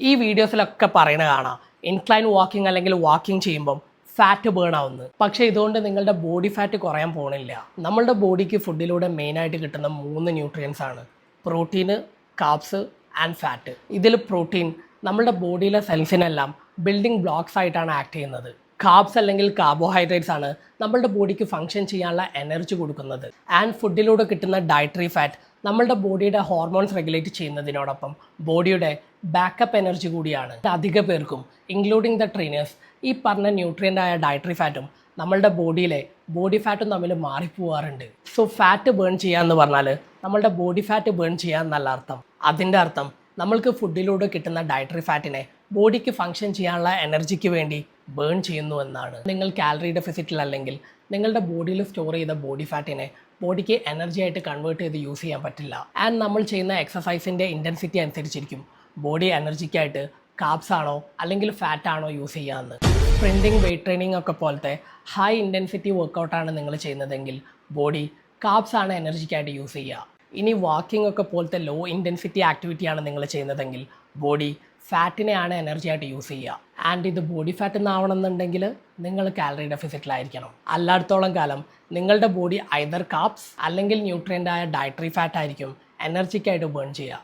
ഈ വീഡിയോസിലൊക്കെ പറയുന്നത് കാണാം ഇൻക്ലൈൻ വാക്കിംഗ് അല്ലെങ്കിൽ വാക്കിംഗ് ചെയ്യുമ്പം ഫാറ്റ് ബേൺ ആവുന്നു. പക്ഷേ ഇതുകൊണ്ട് നിങ്ങളുടെ ബോഡി ഫാറ്റ് കുറയാൻ പോകണില്ല. നമ്മളുടെ ബോഡിക്ക് ഫുഡിലൂടെ മെയിനായിട്ട് കിട്ടുന്ന 3 ന്യൂട്രിയൻസ് ആണ്: പ്രോട്ടീന്, കാർബ്സ് ആൻഡ് ഫാറ്റ്. ഇതിൽ പ്രോട്ടീൻ നമ്മളുടെ ബോഡിയിലെ സെൽസിനെല്ലാം ബിൽഡിംഗ് ബ്ലോക്സ് ആയിട്ടാണ് ആക്ട് ചെയ്യുന്നത്. കാർബ്സ് അല്ലെങ്കിൽ കാർബോഹൈഡ്രേറ്റ്സ് ആണ് നമ്മളുടെ ബോഡിക്ക് ഫങ്ഷൻ ചെയ്യാനുള്ള എനർജി കൊടുക്കുന്നത്. ആൻഡ് ഫുഡിലൂടെ കിട്ടുന്ന ഡയറ്ററി ഫാറ്റ് നമ്മളുടെ ബോഡിയുടെ ഹോർമോൺസ് റെഗുലേറ്റ് ചെയ്യുന്നതിനോടൊപ്പം ബോഡിയുടെ ബാക്കപ്പ് എനർജി കൂടിയാണ്. അധിക പേർക്കും ഇൻക്ലൂഡിങ് ദ ട്രെയിനേഴ്സ് ഈ പറഞ്ഞ ന്യൂട്രിയൻ്റ് ആയ ഡയറ്ററി ഫാറ്റും നമ്മളുടെ ബോഡിയിലെ ബോഡി ഫാറ്റും തമ്മിൽ മാറിപ്പോവാറുണ്ട്. സോ ഫാറ്റ് ബേൺ ചെയ്യുക എന്ന് പറഞ്ഞാൽ നമ്മളുടെ ബോഡി ഫാറ്റ് ബേൺ ചെയ്യുക എന്നല്ല അർത്ഥം. അതിൻ്റെ അർത്ഥം നമ്മൾക്ക് ഫുഡിലൂടെ കിട്ടുന്ന ഡയറ്ററി ഫാറ്റിനെ ബോഡിക്ക് ഫങ്ഷൻ ചെയ്യാനുള്ള എനർജിക്ക് വേണ്ടി ബേൺ ചെയ്യുന്നു എന്നാണ്. നിങ്ങൾ കാലറി ഡെഫിസിറ്റിൽ അല്ലെങ്കിൽ നിങ്ങളുടെ ബോഡിയിൽ സ്റ്റോർ ചെയ്ത ബോഡി ഫാറ്റിനെ ബോഡിക്ക് എനർജി ആയിട്ട് കൺവേർട്ട് ചെയ്ത് യൂസ് ചെയ്യാൻ പറ്റില്ല. ആൻഡ് നമ്മൾ ചെയ്യുന്ന എക്സസൈസിൻ്റെ ഇൻറ്റൻസിറ്റി അനുസരിച്ചിരിക്കും ബോഡി എനർജിക്കായിട്ട് കാർബ്സ് ആണോ അല്ലെങ്കിൽ ഫാറ്റ് ആണോ യൂസ് ചെയ്യാമെന്ന്. സ്പ്രിൻറ്റിങ്, വെയ്റ്റ് ട്രെയിനിങ് ഒക്കെ പോലത്തെ ഹൈ ഇൻറ്റൻസിറ്റി വർക്കൗട്ടാണ് നിങ്ങൾ ചെയ്യുന്നതെങ്കിൽ ബോഡി കാർബ്സ് ആണ് എനർജിക്കായിട്ട് യൂസ് ചെയ്യുക. ഇനി വാക്കിംഗ് ഒക്കെ പോലത്തെ ലോ ഇൻറ്റൻസിറ്റി ആക്ടിവിറ്റിയാണ് നിങ്ങൾ ചെയ്യുന്നതെങ്കിൽ ബോഡി ഫാറ്റിനെയാണ് എനർജി ആയിട്ട് യൂസ് ചെയ്യുക. ആൻഡ് ഇത് ബോഡി ഫാറ്റ് എന്നാവണമെന്നുണ്ടെങ്കിൽ നിങ്ങൾ കാലറി ഡെഫിസിറ്റിലായിരിക്കണം. അല്ലാടത്തോളം കാലം നിങ്ങളുടെ ബോഡി ഐദർ കാർബ്സ് അല്ലെങ്കിൽ ന്യൂട്രിയൻ്റ് ആയ ഡയറ്ററി ഫാറ്റ് ആയിരിക്കും എനർജിക്കായിട്ട് ബേൺ ചെയ്യുക.